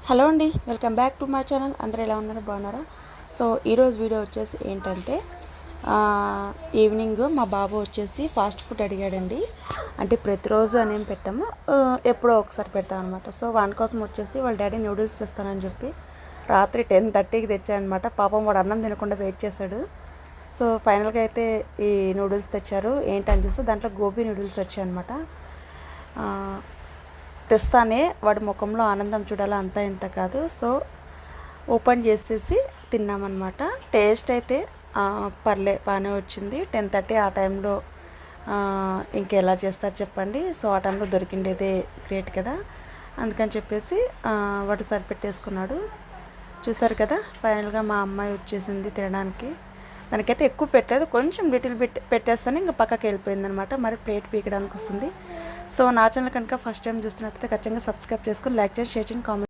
Hello అండి, welcome back to my channel. అందరూ ఎలా ఉన్నారు, బాగున్నారా? సో ఈరోజు వీడియో వచ్చేసి ఏంటంటే ఈవినింగ్ మా బాబు వచ్చేసి ఫాస్ట్ ఫుడ్ అడిగాడండి. అంటే ప్రతిరోజు అనేం పెట్టాము, ఎప్పుడో ఒకసారి పెడతాం అనమాట. సో వాని కోసం వచ్చేసి వాళ్ళ డాడీ నూడిల్స్ తెస్తానని చెప్పి రాత్రి 10:30కి తెచ్చానమాట. పాపం వాడు అన్నం తినకుండా వెయిట్ చేశాడు. సో ఫైనల్గా అయితే ఈ నూడిల్స్ తెచ్చారు. ఏంటని చూస్తే దాంట్లో గోబీ నూడిల్స్ వచ్చాయన్నమాట. తెస్తానే వాడి ముఖంలో ఆనందం చూడాలా, అంతా ఇంత కాదు. సో ఓపెన్ చేసేసి తిన్నామన్నమాట. టేస్ట్ అయితే బాగానే వచ్చింది. 10:30 ఆ టైంలో ఇంకెలా చేస్తారు చెప్పండి. సో ఆ టైంలో దొరికిండేదే గ్రేట్ కదా, అందుకని చెప్పేసి వాడు సరిపెట్టేసుకున్నాడు. చూసారు కదా, ఫైనల్గా మా అమ్మాయి వచ్చేసింది తినడానికి. దానికైతే ఎక్కువ పెట్టలేదు, కొంచెం లిటిల్ బిట్ పెట్టేస్తాను, ఇంకా పక్కకి వెళ్ళిపోయింది అనమాట. మరి ప్లేట్ పీకడానికి వస్తుంది. సో నా ఛానల్ కనుక ఫస్ట్ టైం చూస్తున్నట్లయితే ఖచ్చితంగా సబ్స్క్రైబ్ చేసుకొని లైక్ చేసి షేర్ చేయండి, కామెంట్